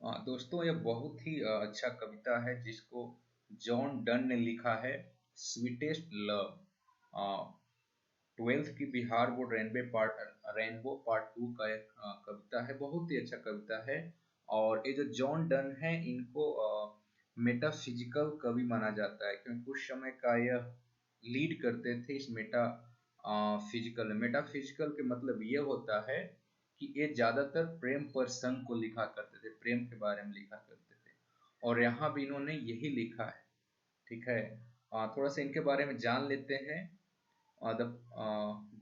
दोस्तों, यह बहुत ही अच्छा कविता है जिसको जॉन डन ने लिखा है। स्वीटेस्ट लव, 12th की बिहार बोर्ड रेनबो पार्ट 2 का एक कविता है। बहुत ही अच्छा कविता है। और ये जो जॉन डन है, इनको मेटाफिजिकल कवि माना जाता है, क्योंकि उस समय का यह लीड करते थे इस फिजिकल मेटाफिजिकल के मतलब ये होता है कि ये ज्यादातर प्रेम प्रसंग को लिखा करते थे, प्रेम के बारे में लिखा करते थे। और यहाँ भी इन्होंने यही लिखा है। ठीक है। थोड़ा सा इनके बारे में जान लेते हैं। द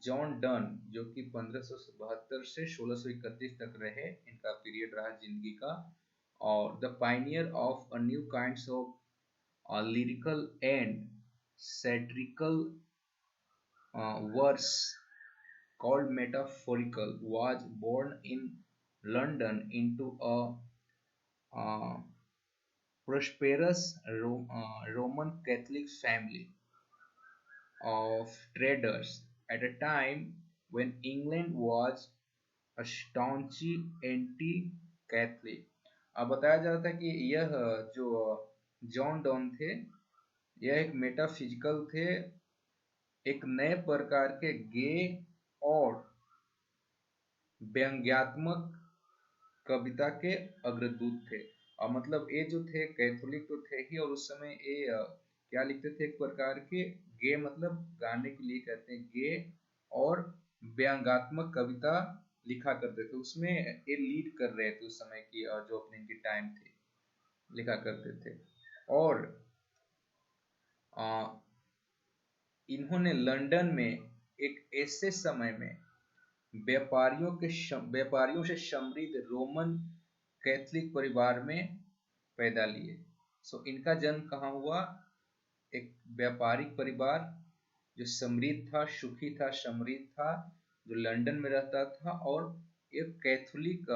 जॉन डन, जो कि 1572 से 1631 तक रहे, इनका पीरियड रहा जिंदगी का। और the pioneer of a new kinds of lyrical and satirical verse called metaphorical, was born in London into a uh, prosperous Roman Catholic family of traders at a time when England was a staunchly anti-Catholic। अब बताया जाता है कि यह जो John Donne थे, यह एक मेटाफिजिकल थे, एक नए प्रकार के गे और व्यंग्यात्मक कविता के अग्रदूत थे। और मतलब ये जो थे कैथोलिक तो थे ही, और उस समय ये क्या लिखते थे, एक प्रकार के गे, मतलब गाने के लिए कहते हैं गे, और व्यंग्यात्मक कविता लिखा करते थे। उसमें ये लीड कर रहे थे उस समय की, जो अपने इनकी टाइम थी, लिखा करते थे। और अ, इन्होंने लंदन में एक ऐसे समय में व्यापारियों से समृद्ध रोमन कैथलिक परिवार में पैदा लिए। इनका जन्म कहाँ हुआ? एक व्यापारिक परिवार जो समृद्ध था, सुखी था, समृद्ध था, जो लंदन में रहता था, और एक कैथोलिक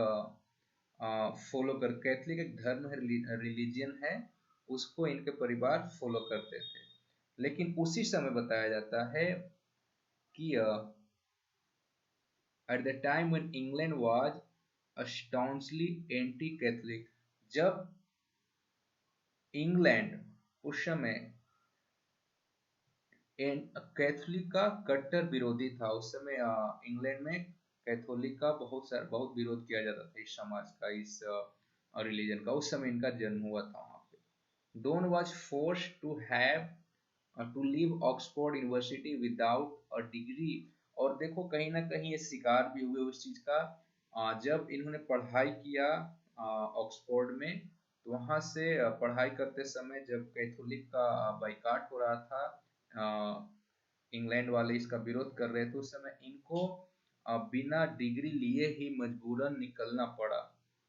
कैथलिक एक धर्म है, रिलीजन है, उसको इनके परिवार फॉलो करते थे। लेकिन उसी समय बताया जाता है कि at the time when England was staunchly anti-Catholic, जब इंग्लैंड उस समय कैथोलिक का कट्टर विरोधी था। उस समय इंग्लैंड में कैथोलिक का बहुत विरोध किया जाता था, इस समाज का, इस रिलीजन का। उस समय इनका जन्म हुआ था वहां पे। Donne was forced to leave Oxford University without a degree. और देखो, कहीं ना कहीं ये शिकार भी हुए उस चीज का। जब इन्होंने पढ़ाई किया ऑक्सफोर्ड में, तो वहां से पढ़ाई करते समय जब कैथोलिक का बाइकाट हो रहा था, इंग्लैंड वाले इसका विरोध कर रहे थे, उस समय इनको बिना डिग्री लिए ही मजबूरन निकलना पड़ा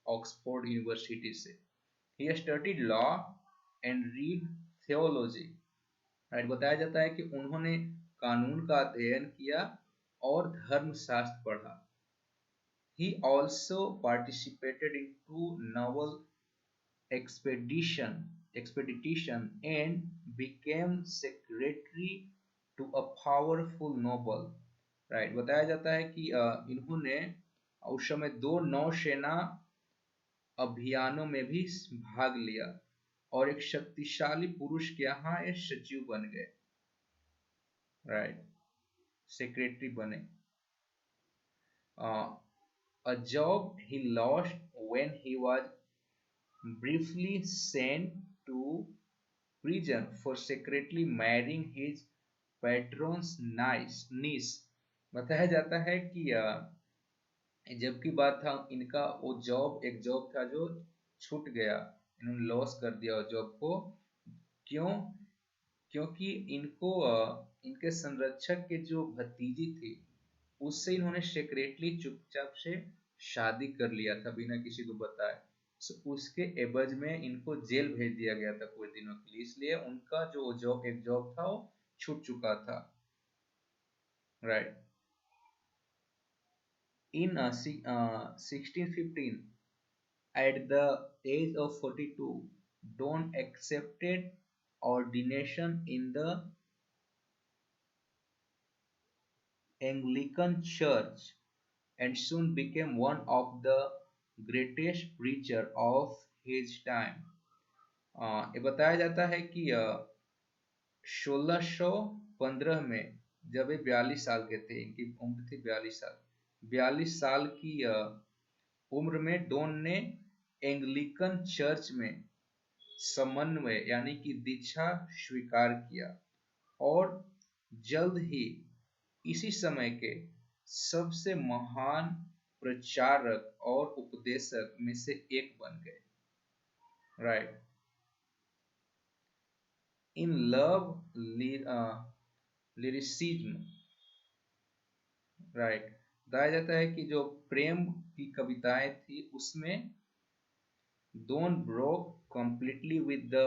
ऑक्सफोर्ड यूनिवर्सिटी से। He studied law and read theology. Right. बताया जाता है कि उन्होंने कानून का अध्ययन किया और धर्मशास्त्र पढ़ा। He also participated in two naval expedition and became secretary to a powerful noble। Right. बताया जाता है कि इन्होंने उस समय दो नौसेना अभियानों में भी भाग लिया, और एक शक्तिशाली पुरुष के यहाँ ये सचिव बन गए। राइट। सेक्रेटरी बने। A job he lost when he was briefly sent to prison for secretly marrying his patron's niece। बताया जाता है कि जब की बात था, इनका वो एक जॉब था जो छूट गया, इन्होंने लॉस कर दिया उस जॉब को। क्यों? क्योंकि इनके संरक्षक के जो भतीजी थी, उससे इन्होंने सेक्रेटली चुपचाप से शादी कर लिया था, बिना किसी को बताए। उसके एवज में इनको जेल भेज दिया गया था कुछ दिनों के लिए, इसलिए उनका जो एक जॉब था वो छूट चुका था। Right. In 1615, at the age of 42, Don accepted ordination in the Anglican Church and soon became one of the greatest preacher of his time. ये बताया जाता है कि 1615 में, जब ये 42 साल के थे, इनकी उम्र थी 42 साल, 42 साल की उम्र में डॉन ने एंग्लिकन चर्च में समन्वय यानी कि दीक्षा स्वीकार किया, और जल्द ही इसी समय के सबसे महान प्रचारक और उपदेशक में से एक बन गए। Right. In love lyricism, right, बताया जाता है कि जो प्रेम की कविताएं थी उसमें Donne broke completely with the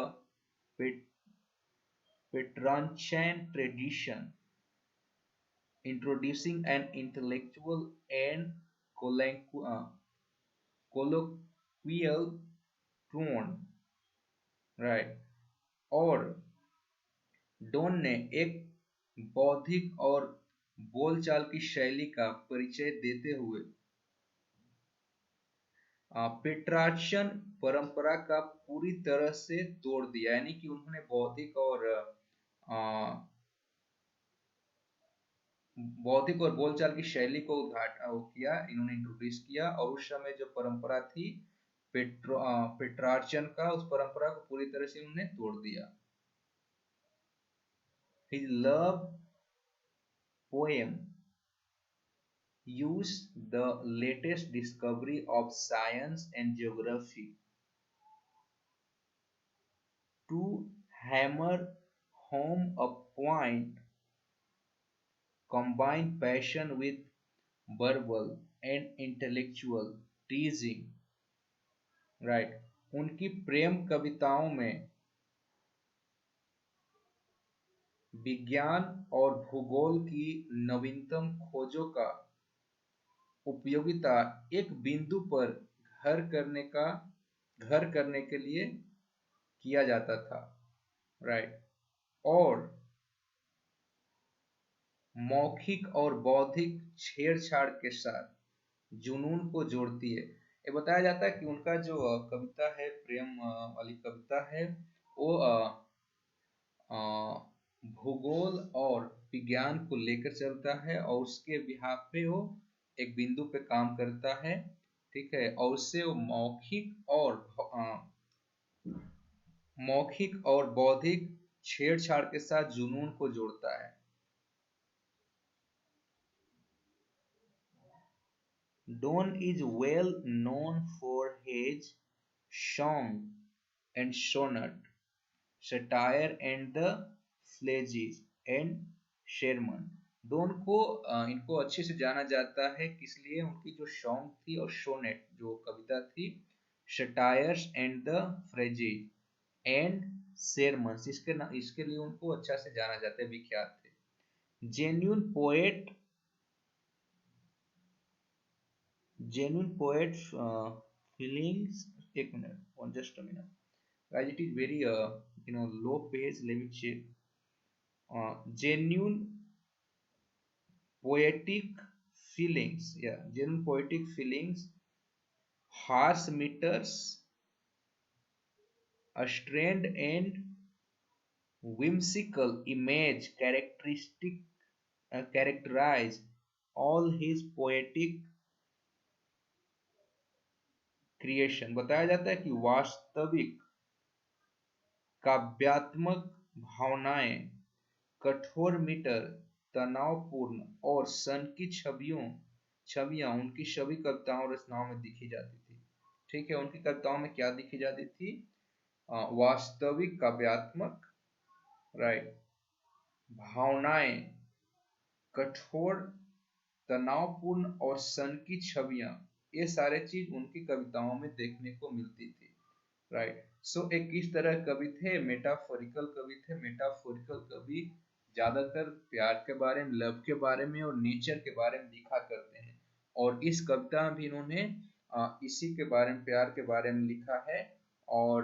Petrarchan tradition, introducing an intellectual and colloquial tone, right, और डॉन ने एक बौद्धिक और बोलचाल की शैली का परिचय देते हुए पेट्रार्चन परंपरा का पूरी तरह से तोड़ दिया, यानी कि उन्होंने बौद्धिक और बोलचाल की शैली को वो किया, इन्होंने इंट्रोड्यूस किया, और उस समय जो परंपरा थी पेट्रार्चन का, उस परंपरा को पूरी तरह से उन्होंने तोड़ दिया। His love poem used the latest discovery of science and geography to hammer home a point, combine passion with verbal and intellectual teasing, right। उनकी प्रेम कविताओं में विज्ञान और भूगोल की नवीनतम खोजों का उपयोगिता एक बिंदु पर घर करने के लिए किया जाता था, राइट, और मौखिक और बौद्धिक छेड़छाड़ के साथ जुनून को जोड़ती है। ये बताया जाता है कि उनका जो कविता है, प्रेम वाली कविता है, वो भूगोल और विज्ञान को लेकर चलता है, और उसके बिहाफ पे वो एक बिंदु पे काम करता है, ठीक है, और उससे वो मौखिक और बौद्धिक छेड़छाड़ के साथ जुनून को जोड़ता है। Don is well known for his song and sonnet, satire and the flages and sermon। Donne को इनको अच्छे से जाना जाता है, किस लिए? उनकी जो सॉन्ग थी और सोनेट जो कविता थी, satires and the phrases and sermons, इसके लिए उनको अच्छा से जाना जाता है, विख्यात थे। genuine poet feelings, एक minute, just a minute guys, it is very low page, let me check। Genuine poetic feelings, yeah, genuine poetic feelings, harsh meters, a strained and whimsical image characterize all his poetic creation. बताया जाता है कि वास्तविक काव्यात्मक भावनाएं, कठोर metre, तनावपूर्ण और सन की छवियां उनकी सभी कविताओं और रचनाओं में दिखी जाती थी। ठीक है, उनकी कविताओं में क्या दिखी जाती थी? वास्तविक काव्यात्मक, राइट, भावनाएं, कठोर, तनावपूर्ण और सन की छवियां, ये सारे चीज उनकी कविताओं में देखने को मिलती थी, राइट। सो एक किस तरह कवि थे? मेटाफोरिकल कवि थे। मेटाफोरिकल कवि ज्यादातर प्यार के बारे में, लव के बारे में और नेचर के बारे में लिखा करते हैं, और इस कविता में भी इन्होंने इसी के बारे में, प्यार के बारे में लिखा है, और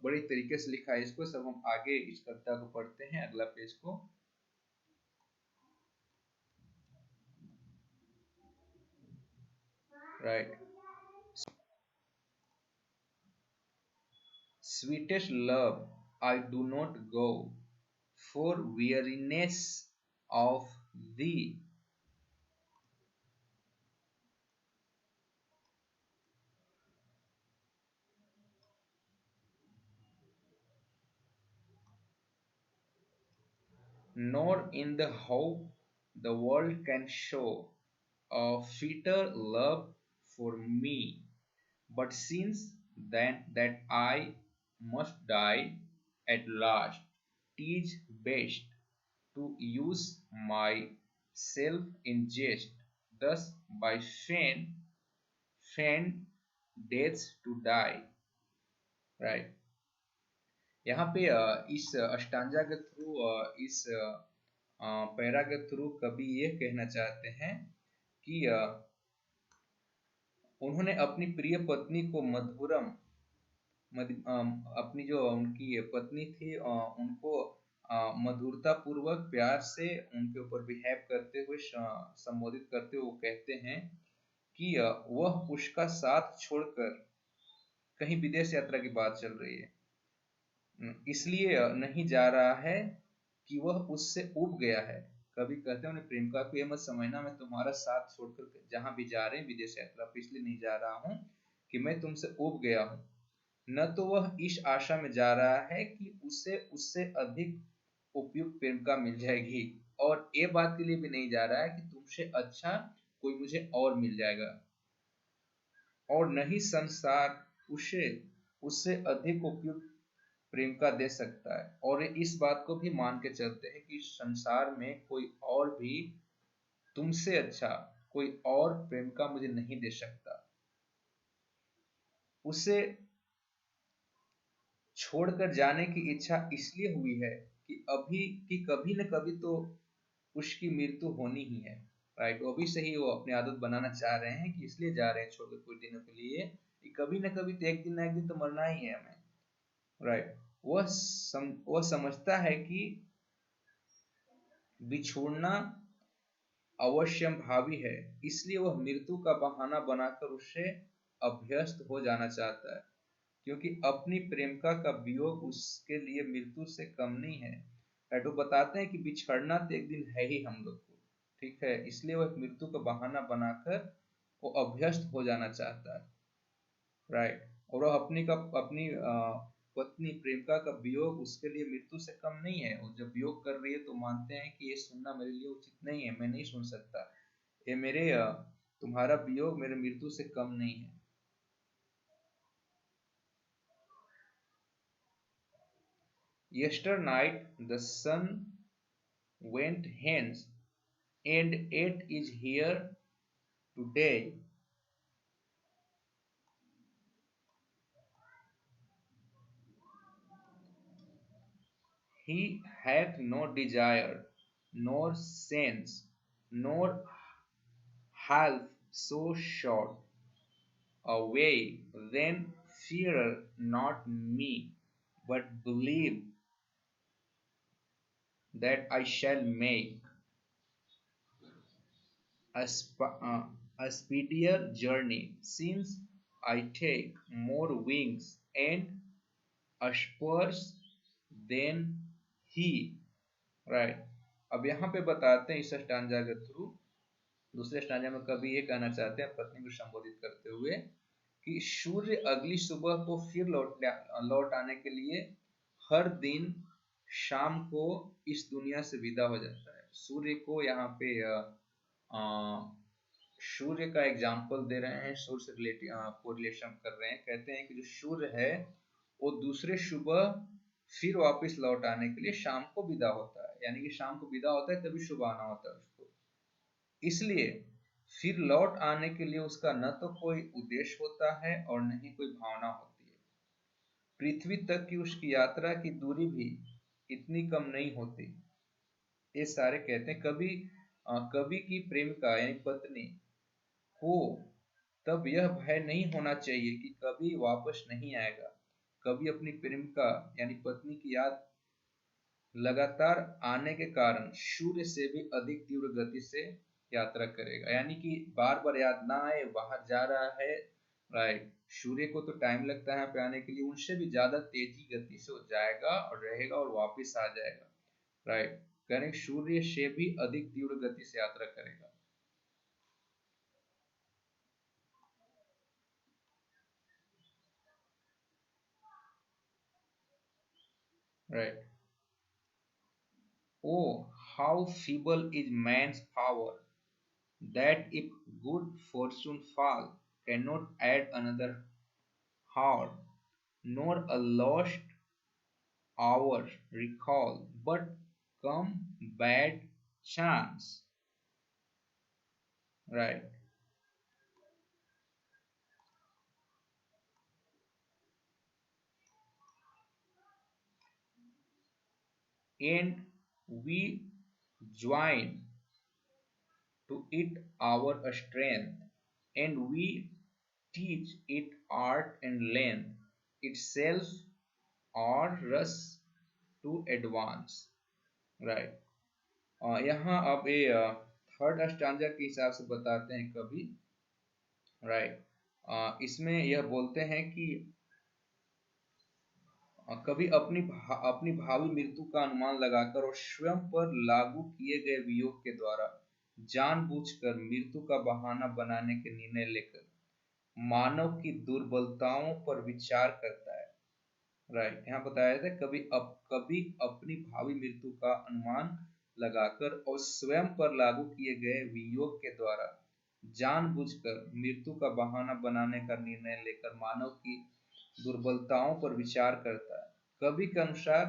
बड़ी तरीके से लिखा है इसको। सब हम आगे इस कविता को पढ़ते हैं, अगला पेज को। Right. Sweetest love, I do not go for weariness of thee, nor in the hope the world can show a fitter love for me. But since then that I must die at last, 'tis best to use myself in jest, thus by feigned deaths to die. Right. यहाँ पे इस अष्टांजा के through इस para के through कवि ये कहना चाहते हैं कि उन्होंने अपनी प्रिय पत्नी को मधुरम अपनी जो उनकी पत्नी थी उनको मधुरता पूर्वक प्यार से उनके ऊपर बिहेव करते हुए संबोधित करते हुए वो कहते हैं कि वह उसका साथ छोड़कर कहीं विदेश यात्रा की बात चल रही है, इसलिए नहीं जा रहा है कि वह उससे ऊब गया है। कभी कहते हैं उन्हें प्रेमिका को ये मत समझना मैं तुम्हारा साथ छोड़कर जहां भी जा रहे हैं विदेश यात्रा पर इसलिए नहीं जा रहा हूं कि मैं तुमसे ऊब गया हूं, न तो वह इस आशा में जा रहा है कि उसे उससे अधिक उपयुक्त प्रेमिका मिल जाएगी, और ये बात के लिए भी नहीं जा रहा है कि तुमसे अच्छा कोई मुझे और मिल जाएगा, और न ही संसार उसे उससे अधिक उपयुक्त प्रेमिका दे सकता है, और इस बात को भी मान के चलते हैं कि संसार में कोई और भी तुमसे अच्छा कोई और प्रेमिका मुझे नहीं दे सकता। उसे छोड़कर जाने की इच्छा इसलिए हुई है कि कभी न कभी तो उसकी मृत्यु होनी ही है। राइट, वो अभी से ही वो अपनी आदत बनाना चाह रहे हैं कि इसलिए जा रहे हैं छोड़कर कुछ दिनों के लिए कि कभी न कभी तो एक दिन ना एक दिन तो मरना ही है हमें। राइट, वह समझता है कि बिछोड़ना अवश्यम भावी है, इसलिए वह मृत्यु का बहाना बनाकर उससे अभ्यस्त हो जाना चाहता है, क्योंकि अपनी प्रेमिका का वियोग उसके लिए मृत्यु से कम नहीं है। राइट, वो बताते हैं कि बिछड़ना तो एक दिन है ही हम लोग को, ठीक है, इसलिए वह मृत्यु का बहाना बनाकर वो अभ्यस्त हो जाना चाहता है। राइट, और वह अपनी पत्नी प्रेमिका का वियोग उसके लिए मृत्यु से कम नहीं है। और जब वियोग कर रही है तो मानते हैं कि ये सुनना मेरे लिए उचित नहीं है, मैं नहीं सुन सकता, ये तुम्हारा वियोग मेरे मृत्यु से कम नहीं है। Yesternight the sun went hence, and it is here today. He hath no desire, nor sense, nor half so short a way, then fear not me, but believe that I shall make a, a speedier journey, since I take more wings and spurs than he. Right, अब यहाँ पे बताते हैं इस stanza के through, दूसरे stanza में कभी ये कहना चाहते हैं पत्नी को संबोधित करते हुए कि सूर्य अगली सुबह को फिर लौट आने के लिए हर दिन शाम को इस दुनिया से विदा हो जाता है। सूर्य को यहाँ पे सूर्य का एग्जाम्पल दे रहे हैं, सूर्य से कोरिलेशन कर रहे हैं, कहते हैं कि जो सूर्य है वो दूसरे सुबह फिर वापस लौट आने के लिए शाम को विदा होता है, यानी कि शाम को विदा होता है तभी सुबह आना होता है उसको, इसलिए फिर लौट आने के लिए उसका न तो कोई उद्देश्य होता है और न ही कोई भावना होती है। पृथ्वी तक की उसकी यात्रा की दूरी भी इतनी कम नहीं होती। ये सारे कहते हैं कवि की प्रेमिका यानी पत्नी को तब यह भय नहीं होना चाहिए कि कभी वापस नहीं आएगा। कभी अपनी प्रेमिका यानी पत्नी की याद लगातार आने के कारण सूर्य से भी अधिक तीव्र गति से यात्रा करेगा, यानी कि बार बार याद ना आए, बाहर जा रहा है राइट, सूर्य को तो टाइम लगता है यहाँ पे आने के लिए, उनसे भी ज्यादा तेजी गति से वो जाएगा और रहेगा और वापस आ जाएगा। राइट, करें सूर्य से भी अधिक तीव्र गति से यात्रा करेगा। Right, O how feeble is man's power, that if good fortune fall, cannot add another hour, nor a lost hour recall, but come bad chance. Right, and we join to it our strength, and we teach it art and length itself or rush to advance. Right. यहाँ अब ये third stanza के हिसाब से बताते हैं कभी। Right, इसमें यह बोलते हैं कि कभी अपनी भावी मृत्यु का अनुमान लगाकर और स्वयं पर लागू किए गए वियोग के द्वारा जानबूझकर मृत्यु का बहाना बनाने के निर्णय लेकर मानव की दुर्बलताओं पर विचार करता है। राइट, यहाँ बताया जाता है कभी अपनी भावी मृत्यु का अनुमान लगाकर और स्वयं पर लागू किए गए वियोग के द्वारा जानबूझकर मृत्यु का बहाना बनाने का निर्णय लेकर मानव की दुर्बलताओं पर विचार करता है। कवि के अनुसार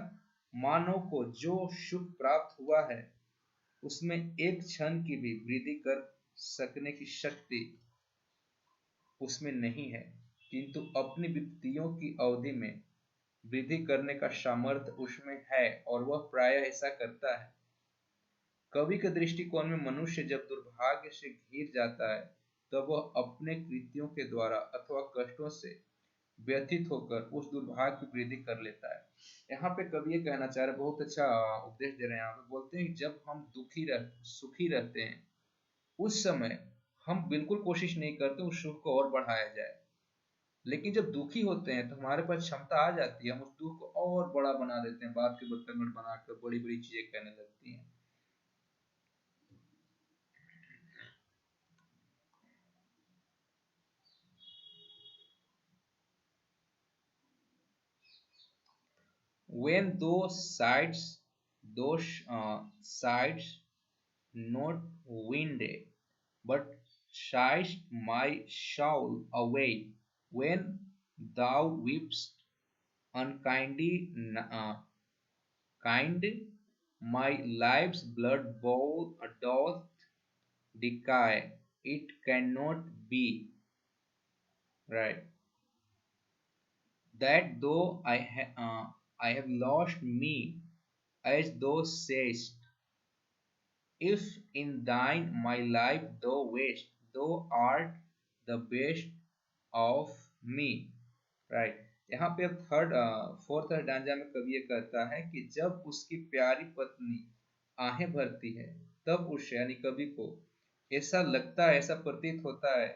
मानव को जो सुख प्राप्त हुआ है उसमें एक क्षण की भी वृद्धि कर सकने की शक्ति उसमें नहीं है, किंतु अपनी विपत्तियों की अवधि में वृद्धि करने का सामर्थ्य उसमें है और वह प्रायः ऐसा करता है। कवि के दृष्टिकोण में मनुष्य जब दुर्भाग्य से घिर जाता है तब वह अपने कृत्यों के द्वारा अथवा कष्टों से व्यथित होकर उस दुर्भाग्य की वृद्धि कर लेता है। यहाँ पे कवि ये कहना चाह रहे, बहुत अच्छा उपदेश दे रहे हैं। यहाँ पे बोलते हैं कि जब हम सुखी रहते हैं उस समय हम बिल्कुल कोशिश नहीं करते उस सुख को और बढ़ाया जाए, लेकिन जब दुखी होते हैं तो हमारे पास क्षमता आ जाती है, हम उस दुख को और बड़ा बना देते हैं, बात के बतंगड़ बनाकर बड़ी बड़ी चीजें कहने लगती हैं। When those sides not windy, but chased my soul away, when thou weepst unkindly, kind, my life's blood bowl doth decay, it cannot be right. That though I have lost me, as thou sayest, if in thine my life thou waste, thou art the best of me। Right, यहाँ पे अब fourth डांजा में कवि ये कहता है कि जब उसकी प्यारी पत्नी आहें भरती है तब उसे यानी कवि को ऐसा लगता है, ऐसा प्रतीत होता है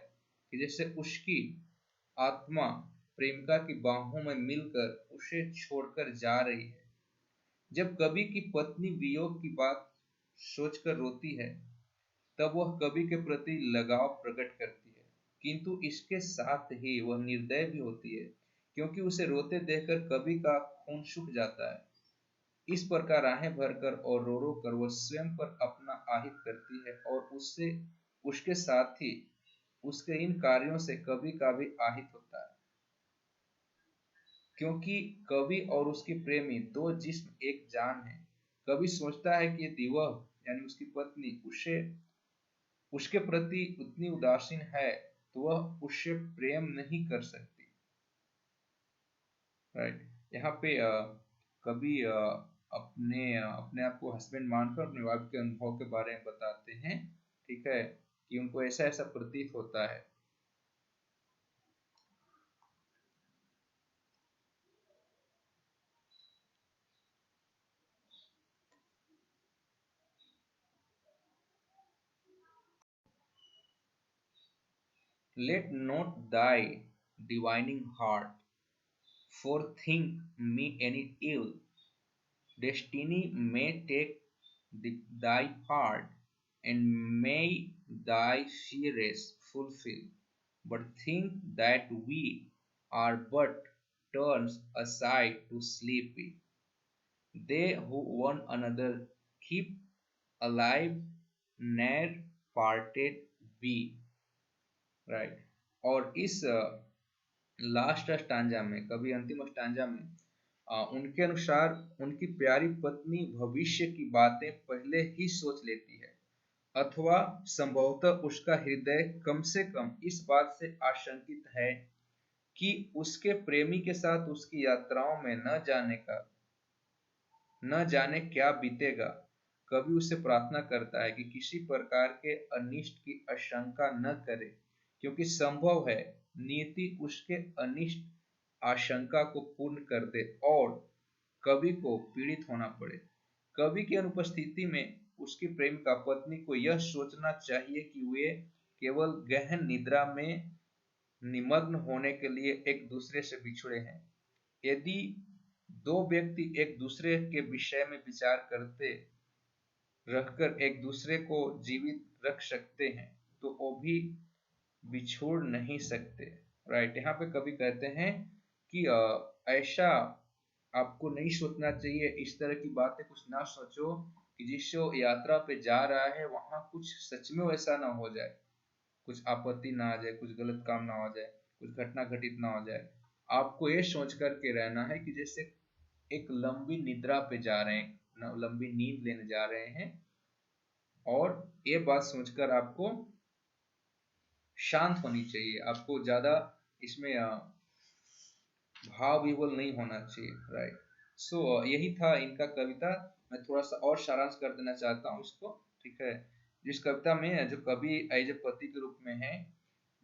कि जैसे उसकी आत्मा प्रेमिका की बाहों में मिलकर उसे छोड़कर जा रही है। जब कवि की पत्नी वियोग की बात सोचकर रोती है तब वह कवि के प्रति लगाव प्रकट करती है, किंतु इसके साथ ही वह निर्दय भी होती है, क्योंकि उसे रोते देखकर कवि का खून सूख जाता है। इस प्रकार आहें भरकर और रो रो कर वह स्वयं पर अपना आहित करती है और उससे उसके साथ ही उसके इन कार्यों से कवि का भी आहित होता है, क्योंकि कवि और उसकी प्रेमी दो जिस्म एक जान है। कवि सोचता है कि यदि वह यानी उसकी पत्नी उसे उसके प्रति उतनी उदासीन है तो वह उससे प्रेम नहीं कर सकती। राइट, यहाँ पे कवि अपने आप को हस्बैंड मानकर अपने वाइफ के अनुभव के बारे में बताते हैं। ठीक है, कि उनको ऐसा ऐसा प्रतीत होता है। Let not die divining heart. For think me any ill, destiny may take thy part, and may thy fears fulfill. But think that we are but turns aside to sleepy. They who one another keep alive, ne'er parted be. Right. और इस last stanza में, कभी अंतिम stanza में, उनके अनुसार उनकी प्यारी पत्नी भविष्य की बातें पहले ही सोच लेती है, अथवा संभवतः उसका हृदय कम से कम इस बात से आशंकित है कि उसके प्रेमी के साथ उसकी यात्राओं में न जाने क्या बीतेगा। कभी उसे प्रार्थना करता है कि किसी प्रकार के अनिष्ट की आशंका न करे, क्योंकि संभव है नियति उसके अनिष्ट आशंका को पूर्ण कर दे और कवि को पीड़ित होना पड़े। कवि की अनुपस्थिति में उसकी प्रेमिका पत्नी को यह सोचना चाहिए कि वे केवल गहन निद्रा में निमग्न होने के लिए एक दूसरे से बिछड़े हैं। यदि दो व्यक्ति एक दूसरे के विषय में विचार करते रहकर एक दूसरे को जीवित रख सकते हैं, तो वो भी बिछोड़ नहीं सकते। राइट। यहाँ पे कवि कहते हैं कि ऐसा आपको नहीं सोचना चाहिए, इस तरह की बातें कुछ ना सोचो कि जिससे वो यात्रा पे जा रहा है वहां कुछ सच में वैसा ना हो जाए, कुछ आपत्ति ना आ जाए, कुछ गलत काम ना हो जाए, कुछ घटना घटित ना हो जाए। आपको ये सोच करके रहना है कि जैसे एक लंबी निद्रा पे जा रहे हैं, लंबी नींद लेने जा रहे हैं, और ये बात सोचकर आपको शांत होनी चाहिए। आपको ज्यादा इसमें भाव विवल नहीं होना चाहिए। राइट। सो यही था इनका कविता। मैं थोड़ा सा और सारांश कर देना चाहता हूँ इसको। ठीक है। जिस कविता में जो कवि एज ए पति के रूप में है,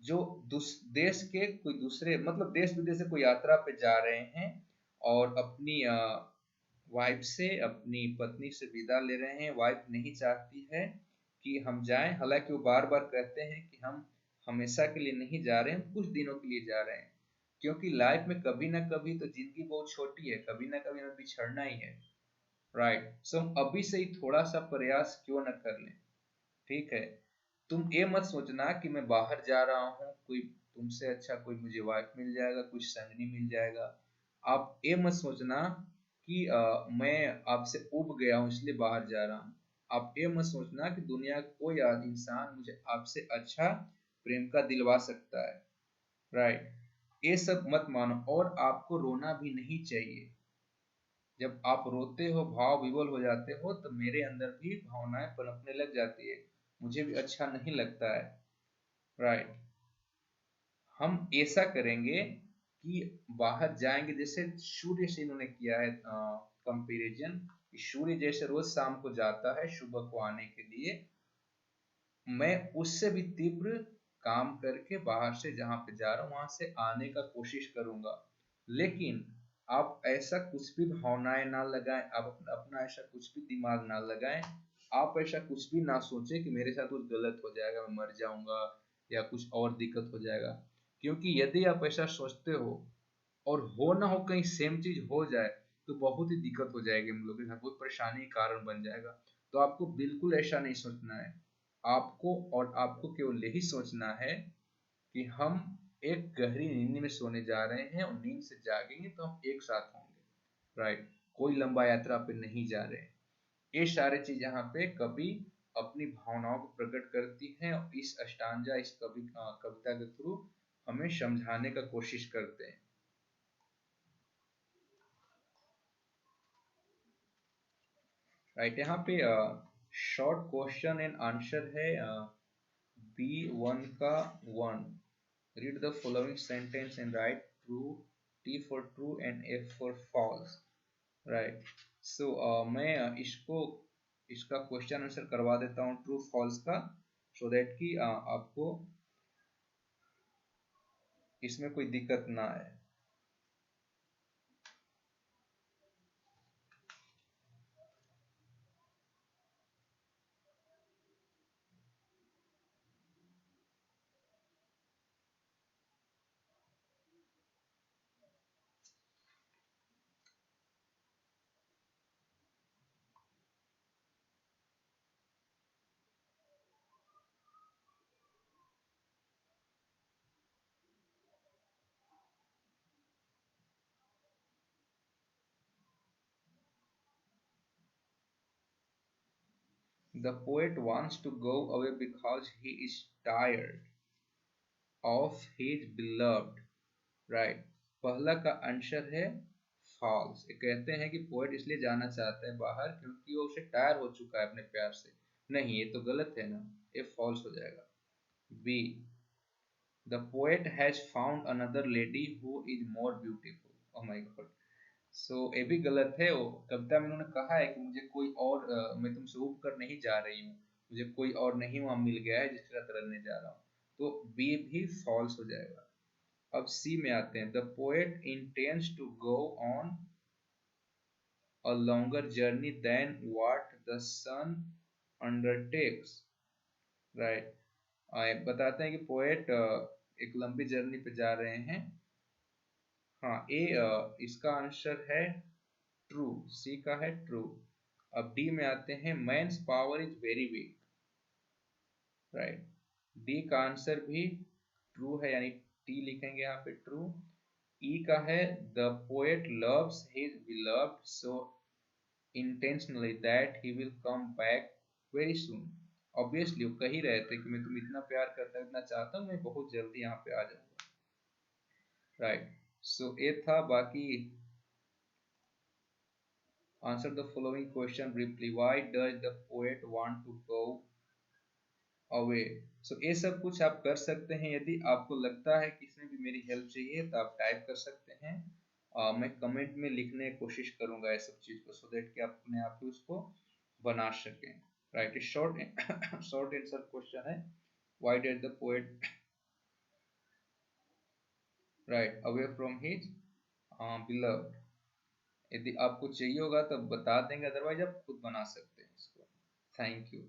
जो देश के कोई दूसरे मतलब देश विदेश से कोई यात्रा पे जा रहे हैं और अपनी वाइफ से, अपनी पत्नी से विदा ले रहे हैं। वाइफ नहीं चाहती है कि हम जाएं, हालांकि वो बार बार कहते हैं कि हम हमेशा के लिए नहीं जा रहे हैं, कुछ दिनों के लिए जा रहे हैं, क्योंकि लाइफ में कभी ना कभी तो जिंदगी बहुत छोटी है, कभी ना कभी हमें बिछड़ना ही है। राइट। सो हम अभी से ही थोड़ा सा प्रयास क्यों न कर लें। ठीक है। तुम ये मत सोचना कि मैं बाहर जा रहा हूँ, कोई तुमसे अच्छा कोई मुझे वाइफ मिल जाएगा, कुछ संगनी मिल जाएगा। आप ये मत सोचना कि मैं आपसे उब गया हूँ इसलिए बाहर जा रहा हूँ। आप ये मत सोचना कि दुनिया का कोई इंसान मुझे आपसे अच्छा प्रेम का दिलवा सकता है। राइट। ये सब मत मानो, और आपको रोना भी नहीं चाहिए। जब आप रोते हो, भाव विवल हो जाते हो, तो मेरे अंदर भी भावनाएं पनपने लग जाती है, मुझे भी अच्छा नहीं लगता है। राइट। हम ऐसा करेंगे कि बाहर जाएंगे, जैसे सूर्य से इन्होंने किया है कंपैरिजन, सूर्य जैसे रोज शाम को जाता है सुबह को आने के लिए, मैं उससे भी तीव्र काम करके बाहर से जहां पे जा रहा हूं वहां से आने का कोशिश करूंगा। लेकिन आप ऐसा कुछ भी भावनाएं ना लगाएं, आप अपना ऐसा कुछ भी दिमाग ना लगाएं, आप ऐसा कुछ भी ना सोचें कि मेरे साथ कुछ गलत हो जाएगा, मैं मर जाऊंगा या कुछ और दिक्कत हो जाएगा। क्योंकि यदि आप ऐसा सोचते हो और हो ना हो कहीं सेम चीज हो जाए, तो बहुत ही दिक्कत हो जाएगी, हम लोग के साथ बहुत परेशानी का कारण बन जाएगा। तो आपको बिल्कुल ऐसा नहीं सोचना है। आपको केवल यही सोचना है कि हम एक गहरी नींद में सोने जा रहे हैं और नींद से जागेंगे तो हम एक साथ होंगे। राइट। कोई लंबा यात्रा पे नहीं जा रहे हैं। ये सारे चीज यहाँ पे कवि अपनी भावनाओं को प्रकट करती हैं और इस अष्टांजा, इस कविता के थ्रू हमें समझाने का कोशिश करते हैं। राइट। यहाँ पे शॉर्ट क्वेश्चन एंड आंसर है। B1 का 1, read the following sentence and write true, T for true and F for false. Right. So मैं इसका क्वेश्चन आंसर करवा देता हूँ ट्रू फॉल्स का, सो दैट कि आपको इसमें कोई दिक्कत ना आए। The poet wants to go away because he is tired of his beloved. Right. पहला का आंसर है फॉल्स। ये कहते हैं कि पोएट इसलिए जाना चाहता है बाहर क्योंकि वो उसे टायर हो चुका है अपने प्यार से। नहीं, ये तो गलत है ना, ये फॉल्स हो जाएगा। B, the poet has found another lady who is more beautiful. Oh my God. So ये भी गलत है। वो कविता में उन्होंने कहा है कि मुझे कोई और मैं तुमसे ऊब कर नहीं जा रही हूँ, मुझे कोई और नहीं वहां मिल गया है जिसके साथ रहने जा रहा हूँ। तो बी भी फॉल्स हो जाएगा। अब सी में आते हैं। The poet intends to go on a longer journey than what the sun undertakes. Right. बताते हैं कि पोएट एक लंबी जर्नी पे जा रहे हैं। हाँ, इसका आंसर है ट्रू। सी का है ट्रू। अब डी में आते हैं। Man's power is very weak. Right. D का आंसर भी ट्रू है, यानी टी लिखेंगे यहाँ पे ट्रू। ई का है। The poet loves his beloved so intentionally that he will come back very soon. Obviously वो कह ही रहे थे कि मैं तुम्हें इतना प्यार करता हूँ, इतना चाहता हूँ, मैं बहुत जल्दी यहाँ पे आ जाऊंगा। राइट। सो ये था। बाकी answer the following question briefly. Why does the poet want to go away? So ये सब कुछ आप कर सकते हैं। यदि आपको लगता है कि इसमें भी मेरी हेल्प चाहिए तो आप टाइप कर सकते हैं। मैं कमेंट में लिखने की कोशिश करूंगा ये सब चीज को, सो दैट कि आप अपने आप ही उसको बना सकें। Right. Short short answer question है। Why did the poet right away from his beloved? यदि आपको चाहिए होगा तो बता देंगे, अदरवाइज आप खुद बना सकते हैं इसको। Thank you.